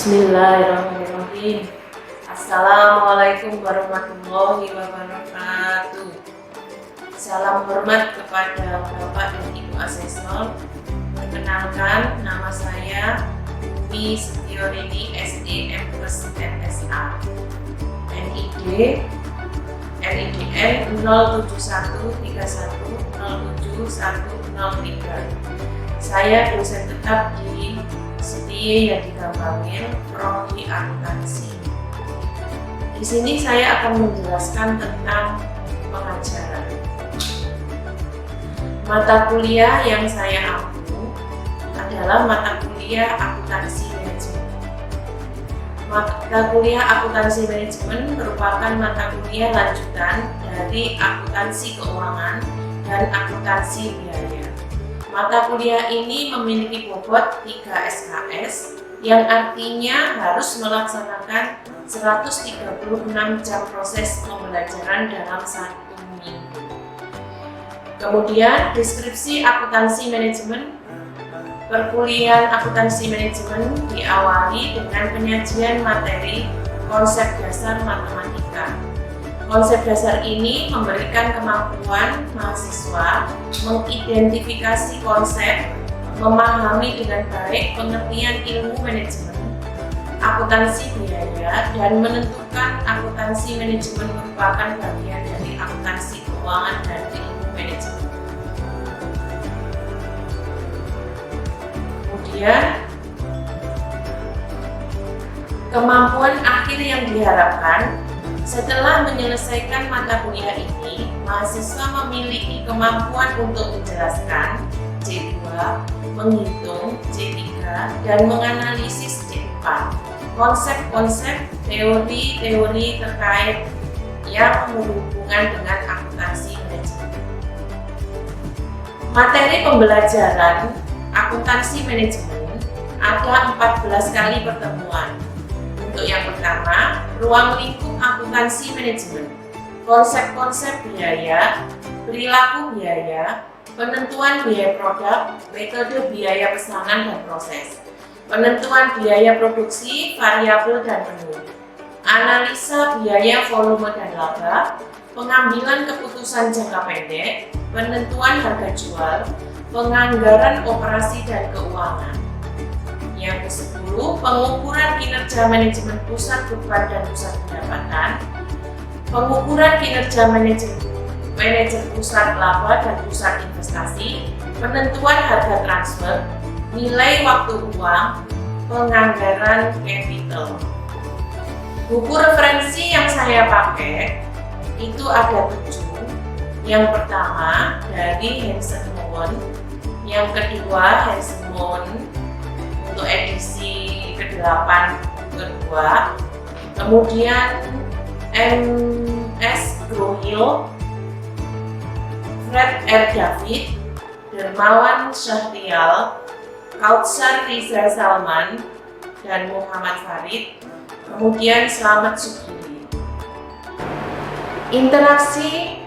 Bismillahirrahmanirrahim. Assalamualaikum warahmatullahi wabarakatuh. Salam hormat kepada Bapak dan Ibu Asesor. Perkenalkan, nama saya Umi Setiorini SDM MSA. NID NIDN 0713107103. Saya dosen tetap di STIE Yadika Bangil, Prodi Akuntansi. Di sini saya akan menjelaskan tentang pengajaran. Mata kuliah yang saya ampu adalah mata kuliah Akuntansi Manajemen. Mata kuliah Akuntansi Manajemen merupakan mata kuliah lanjutan dari Akuntansi Keuangan dan Akuntansi Biaya. Mata kuliah ini memiliki bobot 3 SKS yang artinya harus melaksanakan 136 jam proses pembelajaran dalam 1 minggu. Kemudian deskripsi akuntansi manajemen. Perkuliahan akuntansi manajemen diawali dengan penyajian materi konsep dasar matematika. Konsep dasar ini memberikan kemampuan mahasiswa mengidentifikasi konsep, memahami dengan baik pengertian ilmu manajemen, akuntansi biaya, dan menentukan akuntansi manajemen merupakan bagian dari akuntansi keuangan dan ilmu manajemen. Kemudian, kemampuan akhir yang diharapkan. Setelah menyelesaikan mata kuliah ini, mahasiswa memiliki kemampuan untuk menjelaskan C2, menghitung C3, dan menganalisis C4. Konsep-konsep teori-teori terkait yang berhubungan dengan akuntansi manajemen. Materi pembelajaran akuntansi manajemen ada 14 kali pertemuan. Untuk yang pertama, ruang lingkup akuntansi manajemen, konsep-konsep biaya, perilaku biaya, penentuan biaya produk, metode biaya pesanan dan proses, penentuan biaya produksi, variabel dan menu, analisa biaya volume dan laba, pengambilan keputusan jangka pendek, penentuan harga jual, penganggaran operasi dan keuangan. Yang ke-10, pengukuran kinerja manajemen pusat beban dan pusat pendapatan, pengukuran kinerja manajer pusat laba dan pusat investasi, penentuan harga transfer, nilai waktu uang, penganggaran capital. Buku referensi yang saya pakai itu ada 7. Yang pertama dari Hansen Moen, yang kedua Hansen Moen untuk edisi ke-8 kedua, kemudian M.S. Grohil, Fred R. David, Dermawan Syahrial, Kautsar Riza Salman, dan Muhammad Farid, kemudian Slamet Sugiri. Interaksi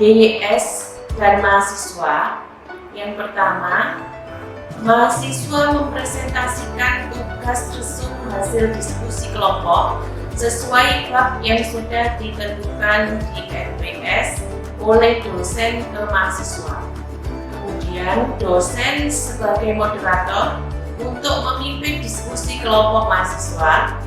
DYS dan mahasiswa. Yang pertama, mahasiswa mempresentasikan tugas resum hasil diskusi kelompok sesuai bab yang sudah ditentukan di RPS oleh dosen ke mahasiswa. Kemudian dosen sebagai moderator untuk memimpin diskusi kelompok mahasiswa.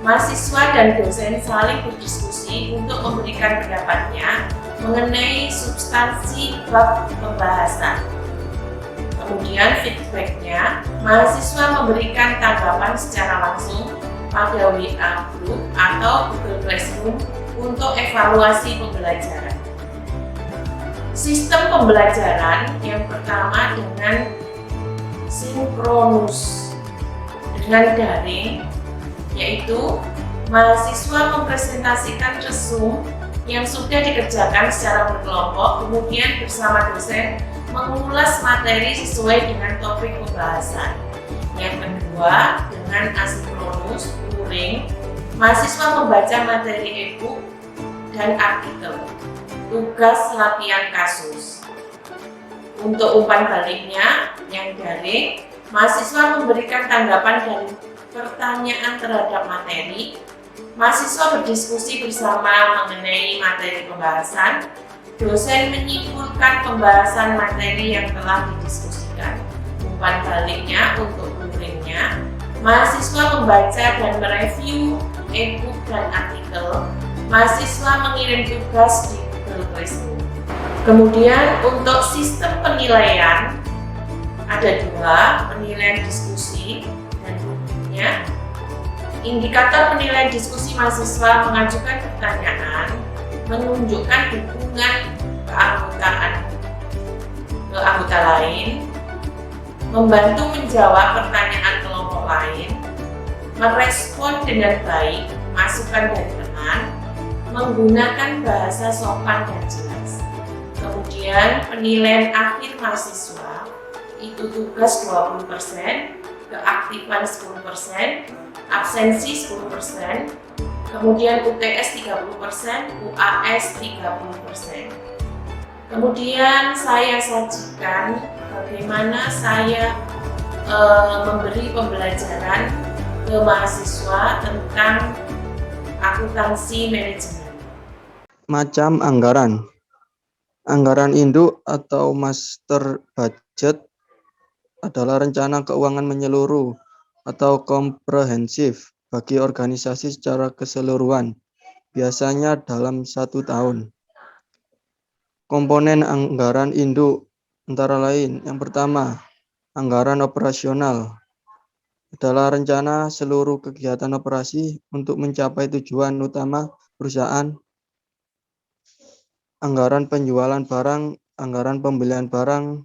Mahasiswa dan dosen saling berdiskusi untuk memberikan pendapatnya mengenai substansi bab pembahasan. Kemudian feedbacknya, mahasiswa memberikan tanggapan secara langsung pada WA Group atau Google Classroom untuk evaluasi pembelajaran. Sistem pembelajaran yang pertama dengan sinkronus dengan daring, yaitu mahasiswa mempresentasikan resum yang sudah dikerjakan secara berkelompok, kemudian bersama dosen mengulas materi sesuai dengan topik pembahasan. Yang kedua, dengan asinkronus luring, mahasiswa membaca materi e-book dan artikel, tugas latihan kasus. Untuk umpan baliknya, yang daring, mahasiswa memberikan tanggapan dan pertanyaan terhadap materi, mahasiswa berdiskusi bersama mengenai materi pembahasan, dosen menyimpulkan pembahasan materi yang telah didiskusikan. Umpan baliknya untuk gurunya, mahasiswa membaca dan mereview e-book dan artikel, mahasiswa mengirim tugas di Google Classroom. Kemudian untuk sistem penilaian, ada dua, penilaian diskusi dan buktinya. Indikator penilaian diskusi mahasiswa mengajukan pertanyaan, menunjukkan dukungan keanggotaan ke anggota lain, membantu menjawab pertanyaan kelompok lain, merespon dengan baik masukan dari teman, menggunakan bahasa sopan dan jelas. Kemudian penilaian akhir mahasiswa itu tugas 20%, keaktifan 10%, absensi 10%, kemudian UTS 30%, UAS 30%. Kemudian saya sajikan bagaimana saya memberi pembelajaran ke mahasiswa tentang akuntansi manajemen. Macam anggaran. Anggaran induk atau master budget adalah rencana keuangan menyeluruh atau komprehensif bagi organisasi secara keseluruhan, biasanya dalam 1 tahun. Komponen anggaran induk antara lain, yang pertama, anggaran operasional adalah rencana seluruh kegiatan operasi untuk mencapai tujuan utama perusahaan. Anggaran penjualan barang, anggaran pembelian barang,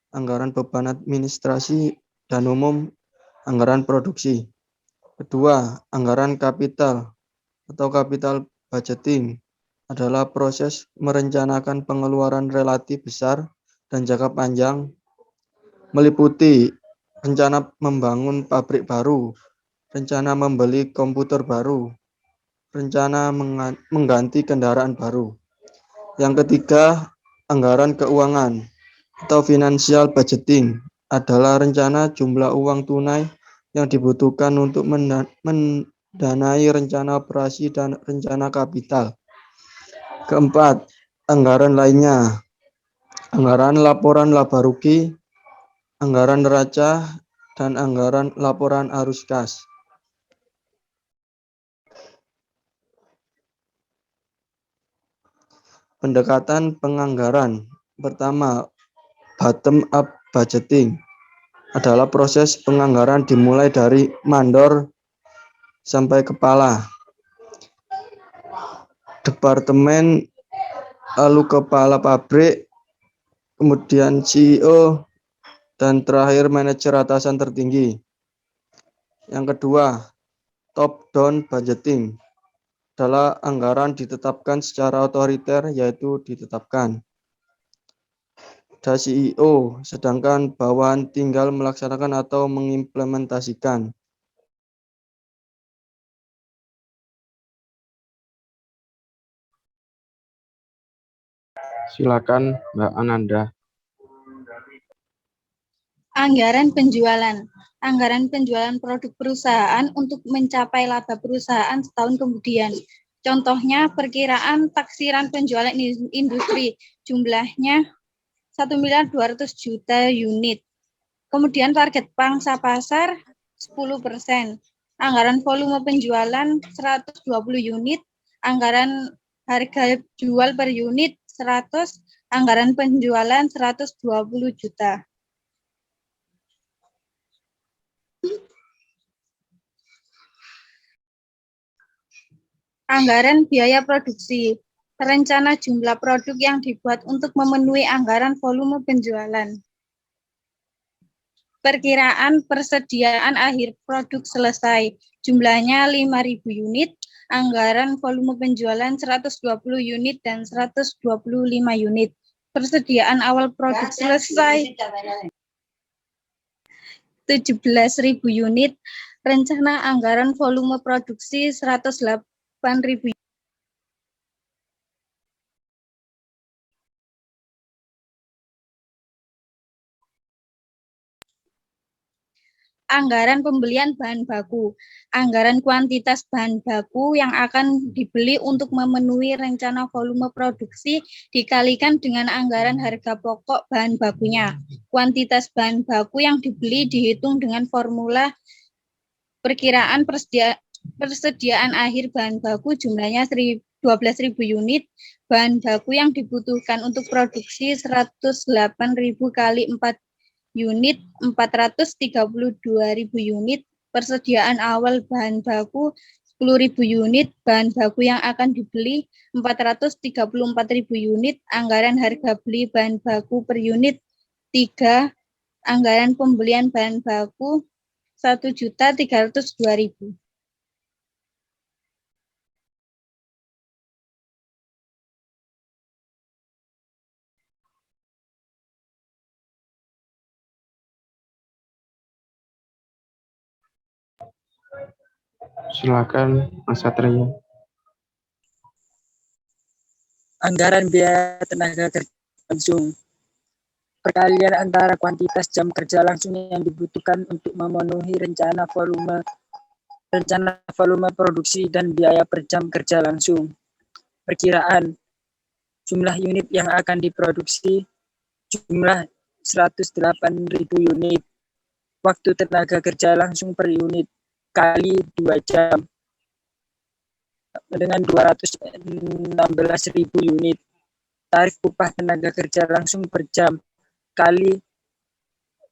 anggaran beban administrasi dan umum, anggaran produksi. Kedua, anggaran kapital atau capital budgeting adalah proses merencanakan pengeluaran relatif besar dan jangka panjang, meliputi rencana membangun pabrik baru, rencana membeli komputer baru, rencana mengganti kendaraan baru. Yang ketiga, anggaran keuangan atau financial budgeting adalah rencana jumlah uang tunai yang dibutuhkan untuk mendanai rencana operasi dan rencana kapital. Keempat, anggaran lainnya, anggaran laporan laba rugi, anggaran neraca, dan anggaran laporan arus kas. Pendekatan penganggaran. Pertama, bottom up budgeting adalah proses penganggaran dimulai dari mandor sampai kepala departemen, lalu kepala pabrik, kemudian CEO, dan terakhir manajer atasan tertinggi. Yang kedua, top down budgeting adalah anggaran ditetapkan secara otoriter, yaitu ditetapkan ada CEO, sedangkan bawahan tinggal melaksanakan atau mengimplementasikan. Silakan Mbak Ananda. Anggaran penjualan. Anggaran penjualan produk perusahaan untuk mencapai laba perusahaan setahun kemudian. Contohnya perkiraan taksiran penjualan industri, jumlahnya 1.200.000.000 unit. Kemudian target pangsa pasar 10%. Anggaran volume penjualan 120 unit, anggaran harga jual per unit 100, anggaran penjualan 120 juta. Anggaran biaya produksi, rencana jumlah produk yang dibuat untuk memenuhi anggaran volume penjualan. Perkiraan persediaan akhir produk selesai, jumlahnya 5.000 unit, anggaran volume penjualan 120 unit dan 125 unit. Persediaan awal produk selesai 17.000 unit, rencana anggaran volume produksi 108.000 unit. anggaran pembelian bahan baku. Anggaran kuantitas bahan baku yang akan dibeli untuk memenuhi rencana volume produksi dikalikan dengan anggaran harga pokok bahan bakunya. Kuantitas bahan baku yang dibeli dihitung dengan formula perkiraan persediaan akhir bahan baku jumlahnya 12.000 unit, bahan baku yang dibutuhkan untuk produksi 108.000 kali 4 unit, 432.000 unit, persediaan awal bahan baku 10.000 unit, bahan baku yang akan dibeli 434.000 unit, anggaran harga beli bahan baku per unit 3, anggaran pembelian bahan baku 1.302.000. Silakan Mas Satria. Anggaran biaya tenaga kerja langsung. Perkalian antara kuantitas jam kerja langsung yang dibutuhkan untuk memenuhi rencana volume produksi dan biaya per jam kerja langsung. Perkiraan jumlah unit yang akan diproduksi jumlah 108.000 unit. Waktu tenaga kerja langsung per unit kali 2 jam dengan 216.000 unit. Tarif upah tenaga kerja langsung per jam kali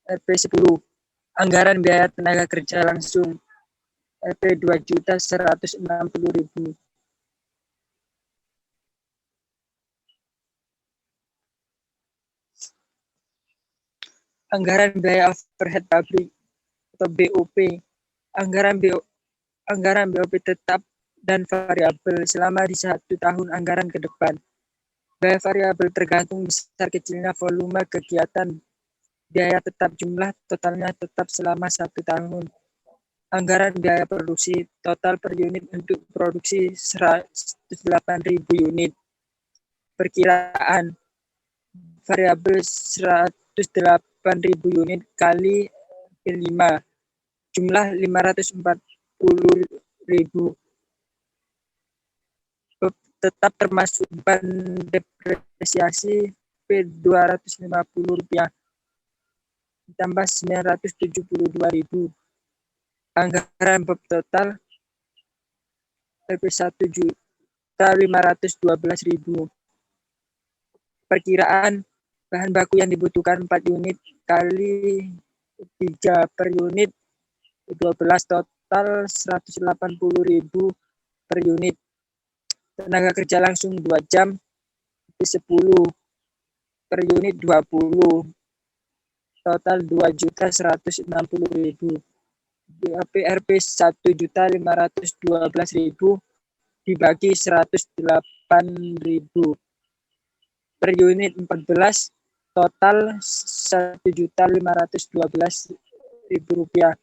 Rp10. Anggaran biaya tenaga kerja langsung Rp 2.160.000. Anggaran biaya overhead pabrik atau BOP. Anggaran BOP tetap dan variabel selama di 1 tahun anggaran ke depan. Biaya variabel tergantung besar kecilnya volume kegiatan. Biaya tetap jumlah totalnya tetap selama 1 tahun. Anggaran biaya produksi total per unit untuk produksi 108.000 unit. Perkiraan variabel 108.000 unit kali 5, jumlah 540.000. Tetap termasuk beban depresiasi Rp250 ditambah 972.000. Anggaran BEP total Rp1.512.000. Perkiraan bahan baku yang dibutuhkan 4 unit kali 3 per unit 12, total 180.000 per unit. Tenaga kerja langsung 2 jam 10 per unit 20, total 2.160.000. BAPRP 1.512.000 dibagi 108.000 per unit 14, total 1.512.000 rupiah.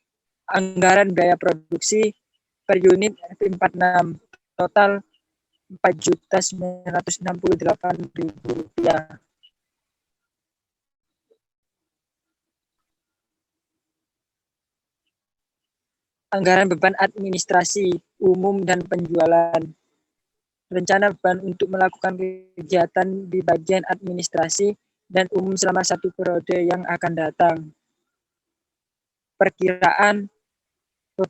Anggaran biaya produksi per unit 46, total 4.968.000 rupiah. Anggaran beban administrasi umum dan penjualan. Rencana beban untuk melakukan kegiatan di bagian administrasi dan umum selama 1 periode yang akan datang. Perkiraan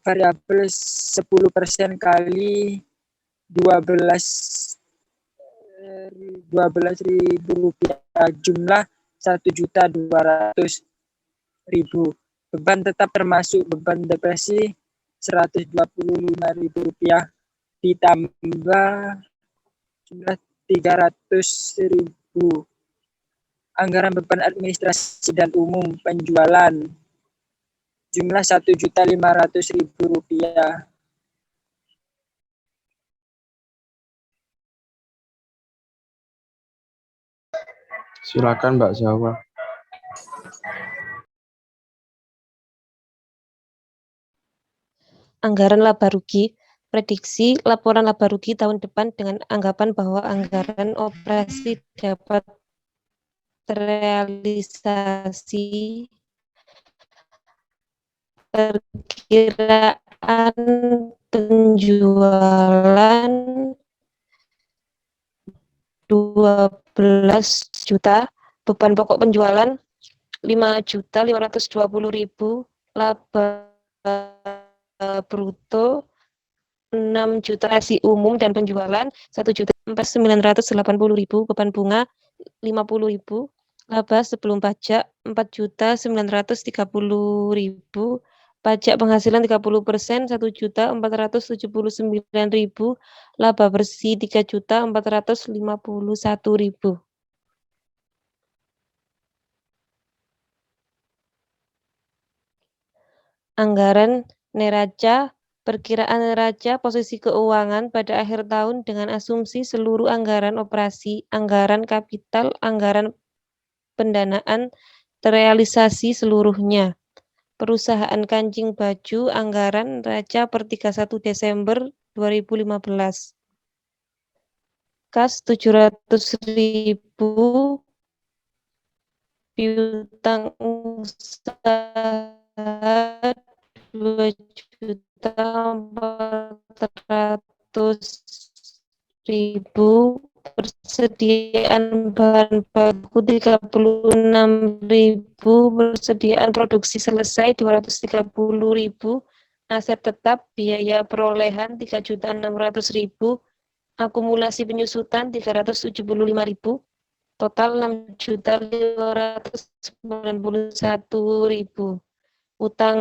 variabel 10% kali 12.000 rupiah, jumlah 1.200.000. Beban tetap termasuk beban depresi 125.000 rupiah ditambah jumlah 300.000. Anggaran beban administrasi dan umum penjualan jumlah 1.500.000 rupiah. Silakan Mbak Zawa. Anggaran laba rugi. Prediksi laporan laba rugi tahun depan dengan anggapan bahwa anggaran operasi dapat terrealisasi perkiraan penjualan 12 juta, beban pokok penjualan 5.520.000, laba bruto 6 juta, resi umum dan penjualan 1.980.000, beban bunga 50.000, laba sebelum pajak 4.930.000, pajak penghasilan 30%, 1.479.000, laba bersih 3.451.000. Anggaran neraca, perkiraan neraca posisi keuangan pada akhir tahun dengan asumsi seluruh anggaran operasi, anggaran kapital, anggaran pendanaan terrealisasi seluruhnya. Perusahaan kancing baju, anggaran neraca per 31 Desember 2015. Kas 700.000, piutang usaha 2.400.000, persediaan bahan baku 36.000, persediaan produksi selesai 230.000, aset tetap biaya perolehan 3.600.000, akumulasi penyusutan 375.000, total 6.591.000. Utang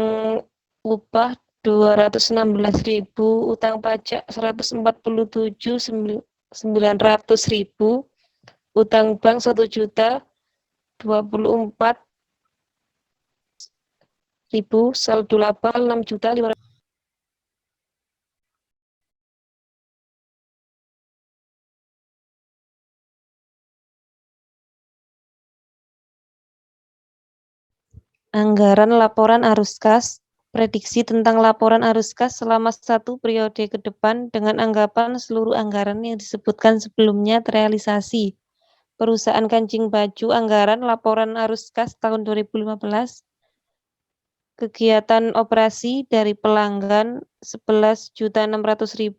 upah 216.000, utang pajak 147.900.000, utang bank 1.024.000, saldo laba 6.500.000. Anggaran laporan arus kas, prediksi tentang laporan arus kas selama 1 periode ke depan dengan anggapan seluruh anggaran yang disebutkan sebelumnya terrealisasi. Perusahaan kancing baju, anggaran laporan arus kas tahun 2015, kegiatan operasi dari pelanggan 11.600.000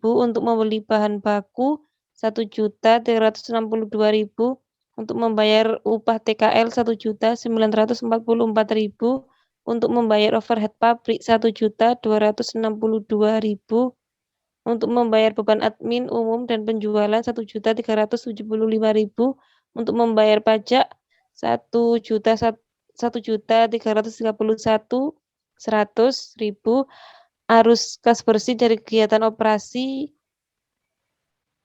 untuk membeli bahan baku 1.362.000, untuk membayar upah TKL 1.944.000, untuk membayar overhead pabrik 1.262.000, untuk membayar beban admin umum dan penjualan 1.375.000, untuk membayar pajak 1.331.100.000, arus kas bersih dari kegiatan operasi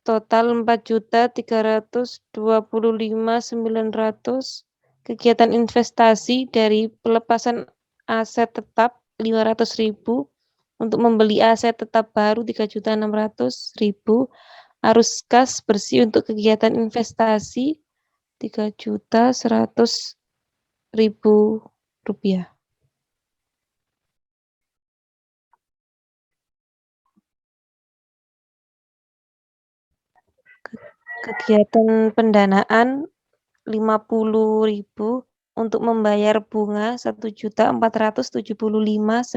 total 4.325.900, kegiatan investasi dari pelepasan aset tetap 500.000, untuk membeli aset tetap baru 3.600.000, arus kas bersih untuk kegiatan investasi 3.100.000 rupiah. Kegiatan pendanaan 50.000, untuk membayar bunga 1.475.900,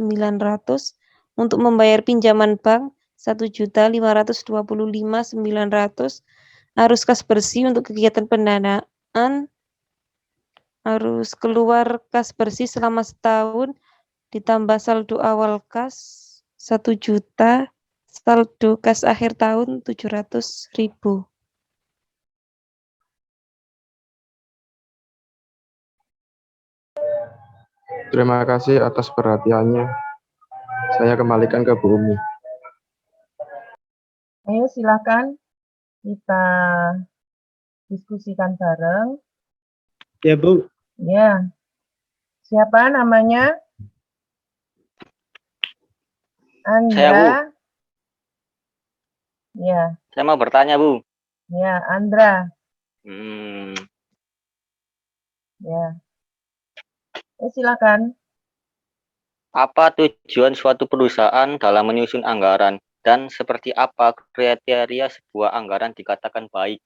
untuk membayar pinjaman bank 1.525.900, arus kas bersih untuk kegiatan pendanaan, arus keluar kas bersih selama setahun ditambah saldo awal kas 1 juta, saldo kas akhir tahun 700.000. Terima kasih atas perhatiannya. Saya kembalikan ke Bu Umi. Ayo silakan kita diskusikan bareng. Ya, Bu. Ya. Siapa namanya? Andra. Saya, Bu. Ya. Saya mau bertanya, Bu. Ya, Andra. Ya. Silakan. Apa tujuan suatu perusahaan dalam menyusun anggaran dan seperti apa kriteria sebuah anggaran dikatakan baik?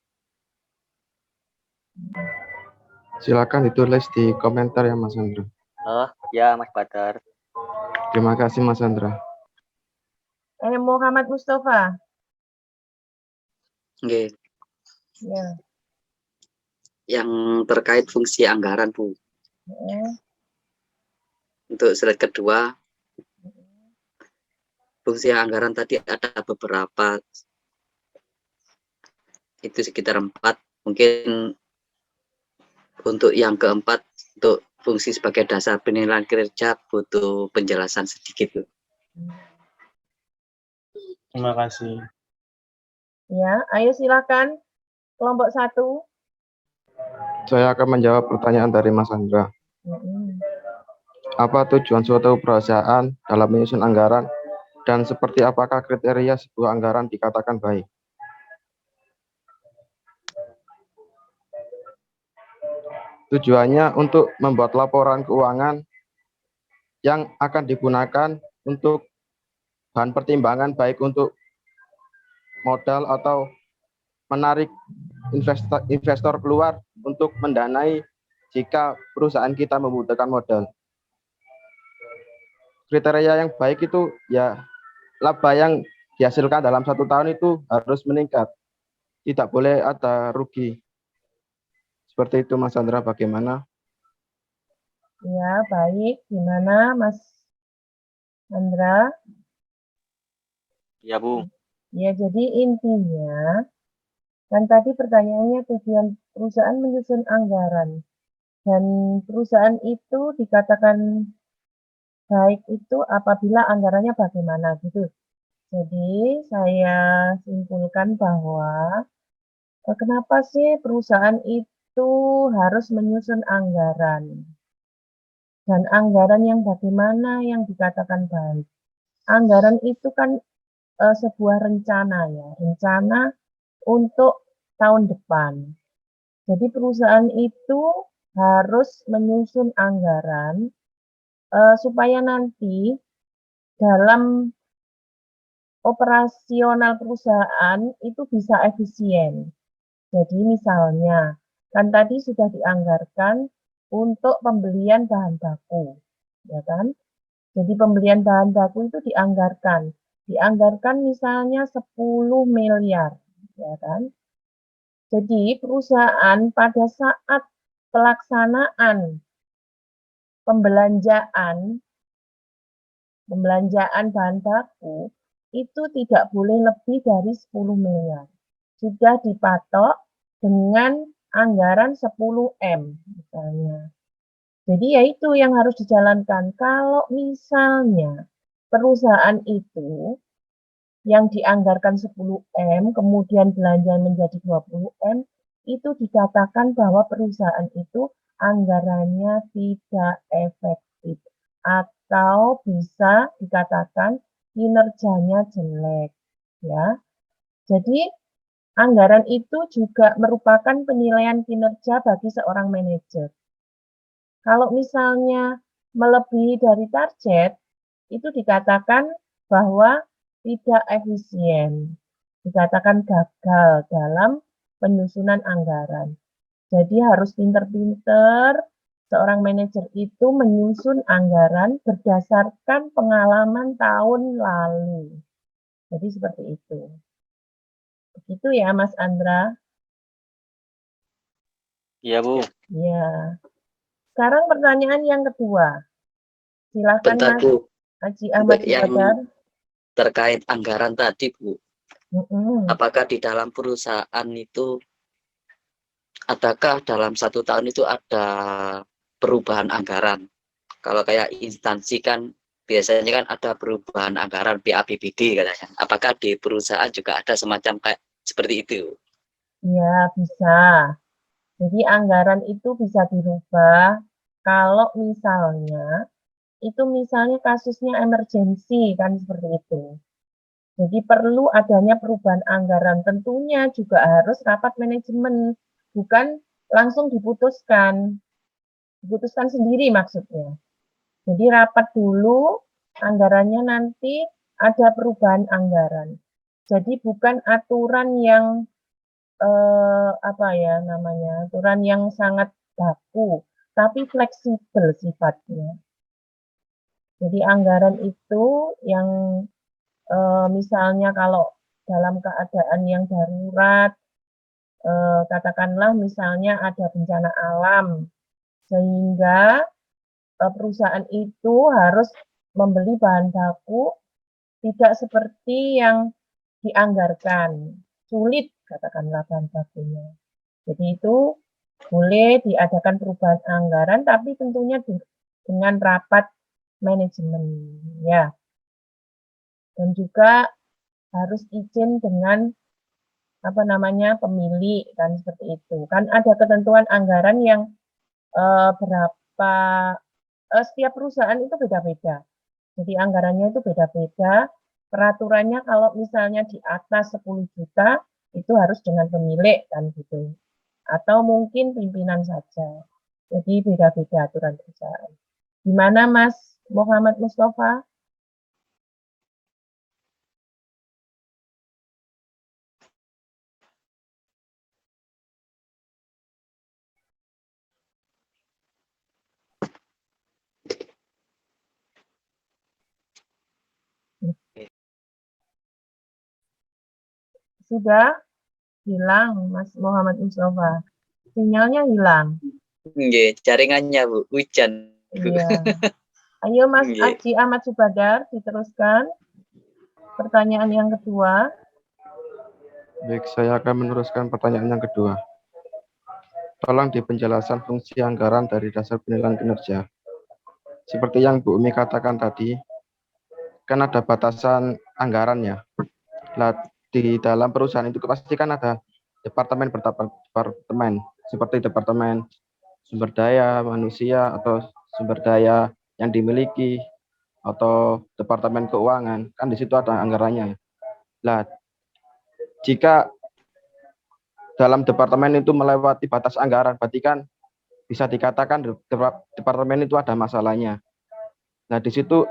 Silakan ditulis di komentar ya Mas Andra. Oh, ya Mas Badar. Terima kasih Mas Andra. Muhammad Mustafa. Oke, Ya. yang terkait fungsi anggaran, Bu. Untuk slide kedua, fungsi anggaran tadi ada beberapa, itu sekitar 4. Mungkin untuk yang keempat, untuk fungsi sebagai dasar penilaian kinerja, butuh penjelasan sedikit, Bu. Terima kasih. Ya, ayo silakan kelompok 1. Saya akan menjawab pertanyaan dari Mas Andra. Apa tujuan suatu perusahaan dalam menyusun anggaran dan seperti apakah kriteria sebuah anggaran dikatakan baik? Tujuannya untuk membuat laporan keuangan yang akan digunakan untuk bahan pertimbangan baik untuk modal atau menarik investor keluar untuk mendanai jika perusahaan kita membutuhkan modal. Kriteria yang baik itu ya laba yang dihasilkan dalam 1 tahun itu harus meningkat. Tidak boleh ada rugi. Seperti itu Mas Andra, bagaimana? Ya, baik. Gimana Mas Andra? Ya, Bu. Ya, jadi intinya, kan tadi pertanyaannya tujuan perusahaan menyusun anggaran. Dan perusahaan itu dikatakan baik itu apabila anggarannya bagaimana gitu. Jadi saya simpulkan bahwa kenapa sih perusahaan itu harus menyusun anggaran? Dan anggaran yang bagaimana yang dikatakan baik? Anggaran itu kan sebuah rencana ya, rencana untuk tahun depan. Jadi perusahaan itu harus menyusun anggaran supaya nanti dalam operasional perusahaan itu bisa efisien. Jadi misalnya, kan tadi sudah dianggarkan untuk pembelian bahan baku, ya kan? Jadi pembelian bahan baku itu dianggarkan misalnya 10 miliar, ya kan? Jadi perusahaan pada saat pelaksanaan pembelanjaan bahan baku itu tidak boleh lebih dari 10 miliar. Sudah dipatok dengan anggaran 10 M misalnya. Jadi ya itu yang harus dijalankan. Kalau misalnya perusahaan itu yang dianggarkan 10 M, kemudian belanja menjadi 20 M, itu dikatakan bahwa perusahaan itu anggarannya tidak efektif. Atau bisa dikatakan kinerjanya jelek. Ya. Jadi anggaran itu juga merupakan penilaian kinerja bagi seorang manajer. Kalau misalnya melebihi dari target, itu dikatakan bahwa tidak efisien, dikatakan gagal dalam penyusunan anggaran. Jadi harus pinter-pinter seorang manajer itu menyusun anggaran berdasarkan pengalaman tahun lalu. Jadi seperti itu. Begitu ya Mas Andra? Iya, Bu. Ya. Sekarang pertanyaan yang kedua. Silakan Bentar, Mas Bu. Haji Ahmad Yang Ibadah. terkait anggaran tadi, Bu. Mm-mm. Apakah di dalam perusahaan itu, adakah dalam 1 tahun itu ada perubahan anggaran? Kalau kayak instansi kan biasanya kan ada perubahan anggaran BAPBD katanya. Apakah di perusahaan juga ada semacam kayak seperti itu? Ya, bisa. Jadi anggaran itu bisa dirubah kalau misalnya kasusnya emergensi kan seperti itu. Jadi perlu adanya perubahan anggaran. Tentunya juga harus rapat manajemen, bukan langsung diputuskan. Diputuskan sendiri maksudnya. Jadi rapat dulu, anggarannya nanti ada perubahan anggaran. Jadi bukan aturan yang aturan yang sangat baku, tapi fleksibel sifatnya. Jadi anggaran itu yang misalnya kalau dalam keadaan yang darurat, katakanlah misalnya ada bencana alam, sehingga perusahaan itu harus membeli bahan baku tidak seperti yang dianggarkan, sulit katakanlah bahan bakunya. Jadi itu boleh diadakan perubahan anggaran, tapi tentunya dengan rapat manajemen, ya. Dan juga harus izin dengan pemilik, kan seperti itu. Kan ada ketentuan anggaran yang berapa setiap perusahaan itu beda-beda. Jadi anggarannya itu beda-beda. Peraturannya kalau misalnya di atas 10 juta itu harus dengan pemilik kan gitu. Atau mungkin pimpinan saja. Jadi beda-beda aturan perusahaan. Gimana Mas Muhammad Mustafa? Sudah hilang Mas Muhammad Mustafa. Sinyalnya hilang. Nggih, jaringannya Bu, hujan. Iya. Ayo Mas Nggih. Aji Ahmad Subadar, diteruskan. Pertanyaan yang kedua. Baik, saya akan meneruskan pertanyaan yang kedua. Tolong di penjelasan fungsi anggaran dari dasar penilaian kinerja. Seperti yang Bu Umi katakan tadi, kan ada batasan anggarannya. Nah, di dalam perusahaan itu pasti kan ada departemen seperti departemen sumber daya manusia atau sumber daya yang dimiliki atau departemen keuangan, kan di situ ada anggarannya. Nah, jika dalam departemen itu melewati batas anggaran, berarti kan bisa dikatakan departemen itu ada masalahnya. Nah, di situ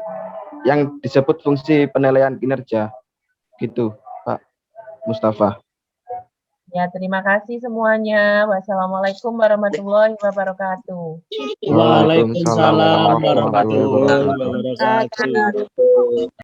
yang disebut fungsi penilaian kinerja, gitu, Pak Mustafa. Ya, terima kasih semuanya. Wassalamualaikum warahmatullahi wabarakatuh. Waalaikumsalam warahmatullahi wabarakatuh.